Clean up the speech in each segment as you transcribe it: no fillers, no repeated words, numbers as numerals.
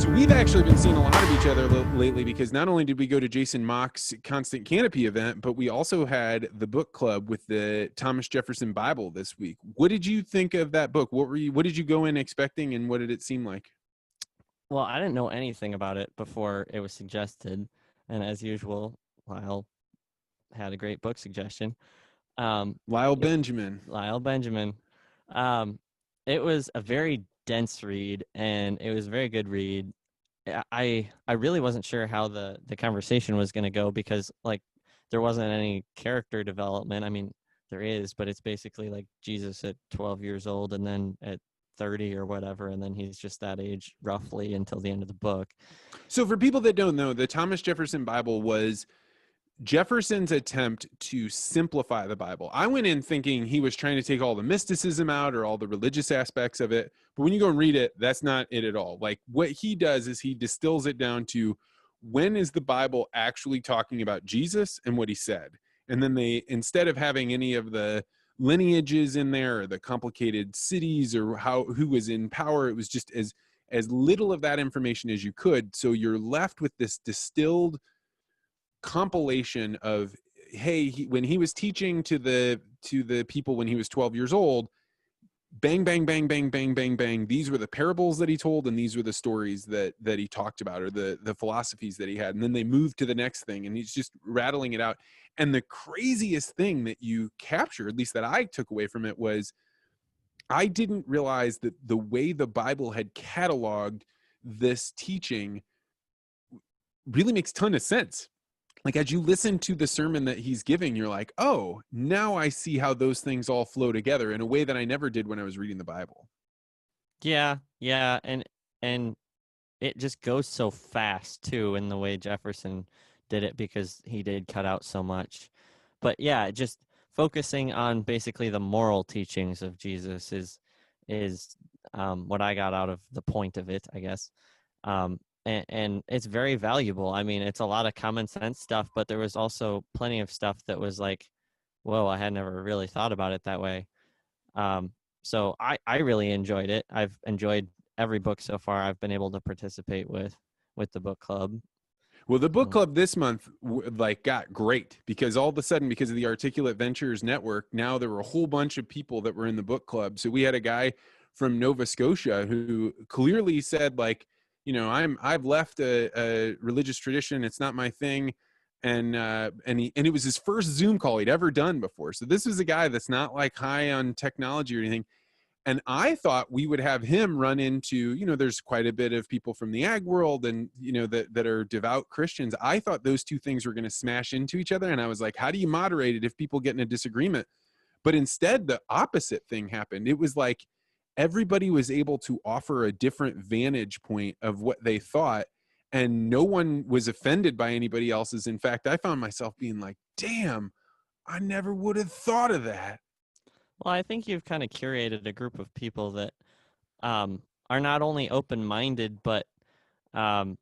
So we've actually been seeing a lot of each other lately because not only did we go to Jason Mock's Constant Canopy event, but we also had the book club with the Thomas Jefferson Bible this week. What did you think of that book? What did you go in expecting, and what did it seem like? Well, I didn't know anything about it before it was suggested, and as usual, Lyle had a great book suggestion. Lyle Benjamin. It was a very dense read, and it was a very good read. I really wasn't sure how the conversation was going to go because there wasn't any character development. I mean, there is, but it's basically like Jesus at 12 years old and then at 30 or whatever, and then he's just that age roughly until the end of the book. So for people that don't know, the Thomas Jefferson Bible was Jefferson's attempt to simplify the Bible. I went in thinking he was trying to take all the mysticism out or all the religious aspects of it. But when you go and read it, that's not it at all. Like, what he does is he distills it down to when is the Bible actually talking about Jesus and what he said. And then they, instead of having any of the lineages in there or the complicated cities or who was in power, it was just as little of that information as you could. So you're left with this distilled compilation of, hey, when he was teaching to the people when he was 12 years old, bang, bang, bang, bang, bang, bang, bang. These were the parables that he told, and these were the stories that he talked about, or the philosophies that he had. And then they moved to the next thing, and he's just rattling it out. And the craziest thing that you capture, at least that I took away from it, was I didn't realize that the way the Bible had cataloged this teaching really makes a ton of sense. Like, as you listen to the sermon that he's giving, you're like, oh, now I see how those things all flow together in a way that I never did when I was reading the Bible. Yeah. And it just goes so fast too in the way Jefferson did it because he did cut out so much. But yeah, just focusing on basically the moral teachings of Jesus is what I got out of the point of it, I guess. And it's very valuable. I mean, it's a lot of common sense stuff, but there was also plenty of stuff that was like, whoa, I had never really thought about it that way. So I really enjoyed it. I've enjoyed every book so far I've been able to participate with the book club. Well, the book club this month got great because all of a sudden, because of the Articulate Ventures Network, now there were a whole bunch of people that were in the book club. So we had a guy from Nova Scotia who clearly said, like, you know, I've left a religious tradition. It's not my thing. And it was his first Zoom call he'd ever done before. So this is a guy that's not like high on technology or anything. And I thought we would have him run into, you know, there's quite a bit of people from the ag world and, you know, that are devout Christians. I thought those two things were going to smash into each other. And I was like, how do you moderate it if people get in a disagreement? But instead, the opposite thing happened. It was like everybody was able to offer a different vantage point of what they thought, and no one was offended by anybody else's. In fact, I found myself being like, damn, I never would have thought of that. Well, I think you've kind of curated a group of people that are not only open-minded, but don't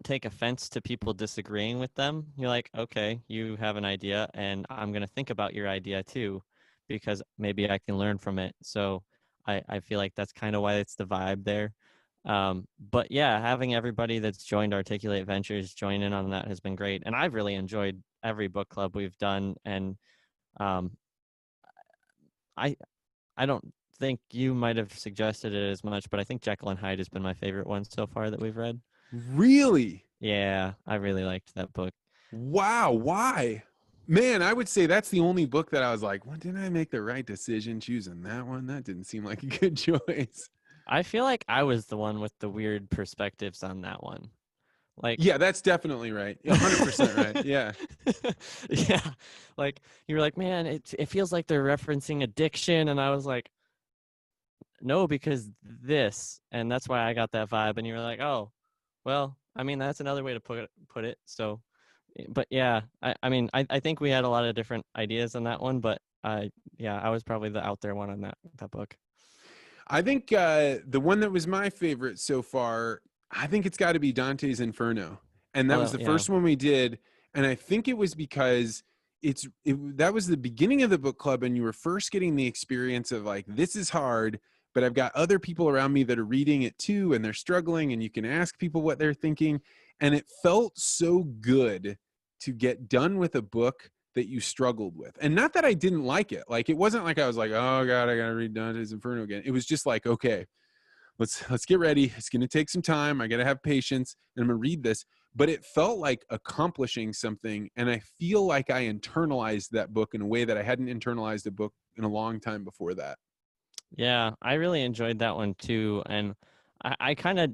take offense to people disagreeing with them. You're like, okay, you have an idea, and I'm going to think about your idea too, because maybe I can learn from it. So I feel like that's kind of why it's the vibe there. But yeah, having everybody that's joined Articulate Ventures join in on that has been great. And I've really enjoyed every book club we've done. And I don't think you might have suggested it as much, but I think Jekyll and Hyde has been my favorite one so far that we've read. Really? Yeah, I really liked that book. Wow. Why? Man, I would say that's the only book that I was like, well, didn't I make the right decision choosing that one? That didn't seem like a good choice. I feel like I was the one with the weird perspectives on that one. Like, yeah, that's definitely right. 100% right. Yeah. Yeah. Like, you were like, man, it feels like they're referencing addiction. And I was like, no, because this, and that's why I got that vibe. And you were like, oh, well, I mean, that's another way to put it. So, but yeah, I mean, I think we had a lot of different ideas on that one, but I was probably the out there one on that book. I think the one that was my favorite so far, I think it's got to be Dante's Inferno. And that was the first one we did. And I think it was because that was the beginning of the book club, and you were first getting the experience of like, this is hard, but I've got other people around me that are reading it too, and they're struggling, and you can ask people what they're thinking. And it felt so good to get done with a book that you struggled with. And not that I didn't like it. Like, it wasn't like I was like, oh God, I got to read Dante's Inferno again. It was just like, okay, let's get ready. It's going to take some time. I got to have patience, and I'm going to read this. But it felt like accomplishing something. And I feel like I internalized that book in a way that I hadn't internalized a book in a long time before that. Yeah, I really enjoyed that one too. And I kind of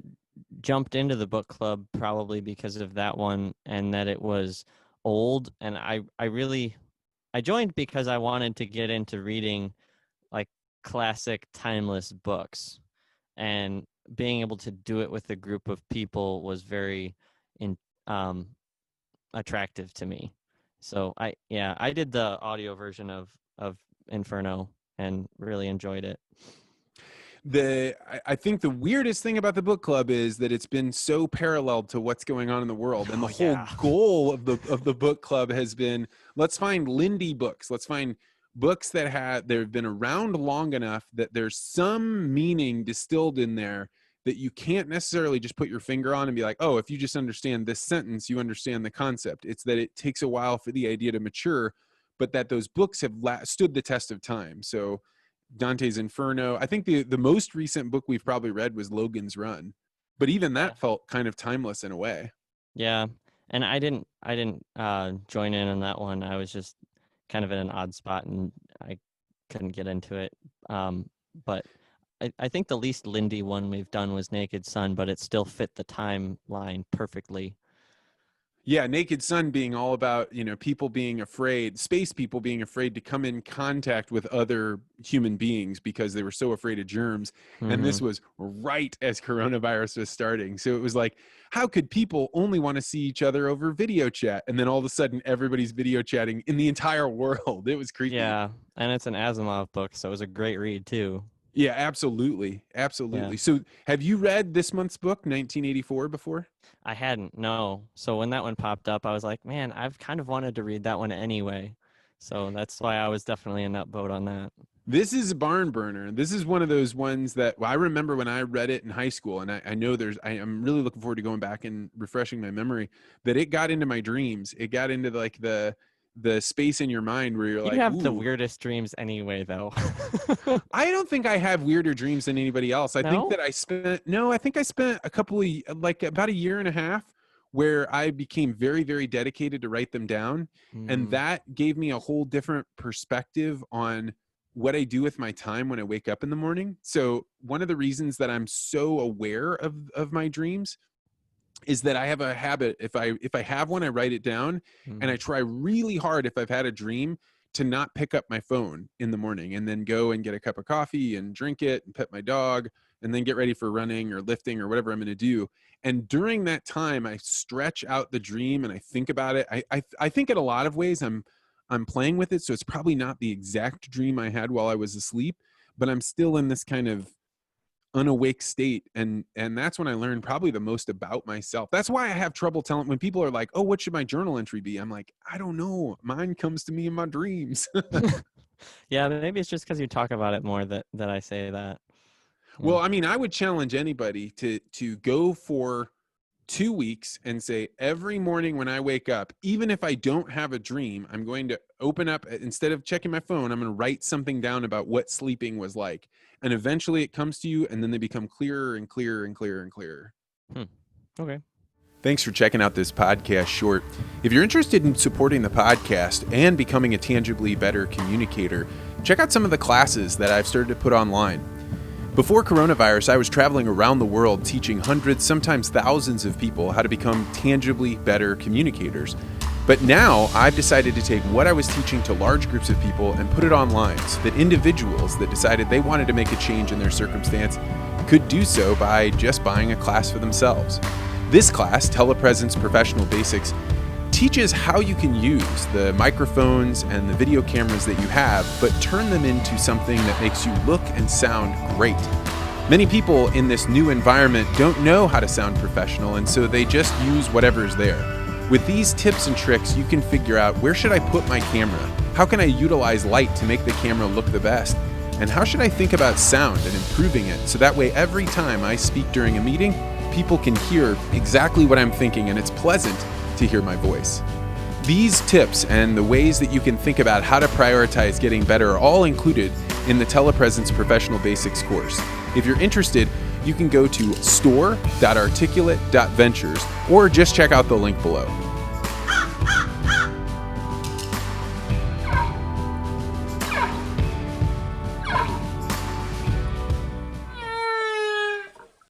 jumped into the book club probably because of that one, and that it was old. And I joined because I wanted to get into reading like classic, timeless books. And being able to do it with a group of people was very attractive to me. So I did the audio version of Inferno and really enjoyed it. I think the weirdest thing about the book club is that it's been so parallel to what's going on in the world. And the whole goal of the book club has been, let's find Lindy books. Let's find books that have been around long enough that there's some meaning distilled in there that you can't necessarily just put your finger on and be like, oh, if you just understand this sentence, you understand the concept. It's that it takes a while for the idea to mature, but that those books have stood the test of time. So Dante's Inferno, I think the most recent book we've probably read was Logan's Run, but even that felt kind of timeless in a way. Yeah. And I didn't join in on that one. I was just kind of in an odd spot and I couldn't get into it. But I think the least Lindy one we've done was Naked Sun, but it still fit the timeline perfectly. Yeah, Naked Sun being all about, people being afraid, space people being afraid to come in contact with other human beings because they were so afraid of germs. Mm-hmm. And this was right as coronavirus was starting. So it was like, how could people only want to see each other over video chat? And then all of a sudden, everybody's video chatting in the entire world. It was creepy. Yeah, and it's an Asimov book, so it was a great read, too. Yeah, absolutely. Absolutely. Yeah. So have you read this month's book, 1984, before? I hadn't, no. So when that one popped up, I was like, man, I've kind of wanted to read that one anyway. So that's why I was definitely in that boat on that. This is a barn burner. This is one of those ones that I remember when I read it in high school, and I know I'm really looking forward to going back and refreshing my memory, that it got into my dreams. It got into like the space in your mind where you're like, you have the weirdest dreams anyway, though. I don't think I have weirder dreams than anybody else. I think that I spent about a year and a half where I became very, very dedicated to write them down. And that gave me a whole different perspective on what I do with my time when I wake up in the morning. So one of the reasons that I'm so aware of my dreams is that I have a habit. If I have one, I write it down, and I try really hard if I've had a dream to not pick up my phone in the morning, and then go and get a cup of coffee and drink it and pet my dog and then get ready for running or lifting or whatever I'm going to do. And during that time, I stretch out the dream and I think about it. I think in a lot of ways I'm playing with it. So it's probably not the exact dream I had while I was asleep, but I'm still in this kind of unawake state, and that's when I learned probably the most about myself. That's why I have trouble telling when people are like, oh, what should my journal entry be? I'm like, I don't know, mine comes to me in my dreams. Yeah, maybe it's just because you talk about it more that I say that. Well, I mean, I would challenge anybody to go for 2 weeks and say, every morning when I wake up, even if I don't have a dream, I'm going to open up, instead of checking my phone, I'm going to write something down about what sleeping was like. And eventually it comes to you, and then they become clearer and clearer and clearer and clearer. Okay. Thanks for checking out this podcast short. If you're interested in supporting the podcast and becoming a tangibly better communicator, check out some of the classes that I've started to put online. Before coronavirus, I was traveling around the world teaching hundreds, sometimes thousands of people how to become tangibly better communicators. But now I've decided to take what I was teaching to large groups of people and put it online so that individuals that decided they wanted to make a change in their circumstance could do so by just buying a class for themselves. This class, Telepresence Professional Basics, teaches how you can use the microphones and the video cameras that you have, but turn them into something that makes you look and sound great. Many people in this new environment don't know how to sound professional, and so they just use whatever's there. With these tips and tricks, you can figure out, where should I put my camera? How can I utilize light to make the camera look the best? And how should I think about sound and improving it so that way every time I speak during a meeting, people can hear exactly what I'm thinking and it's pleasant to hear my voice? These tips and the ways that you can think about how to prioritize getting better are all included in the Telepresence Professional Basics course. If you're interested, you can go to store.articulate.ventures or just check out the link below.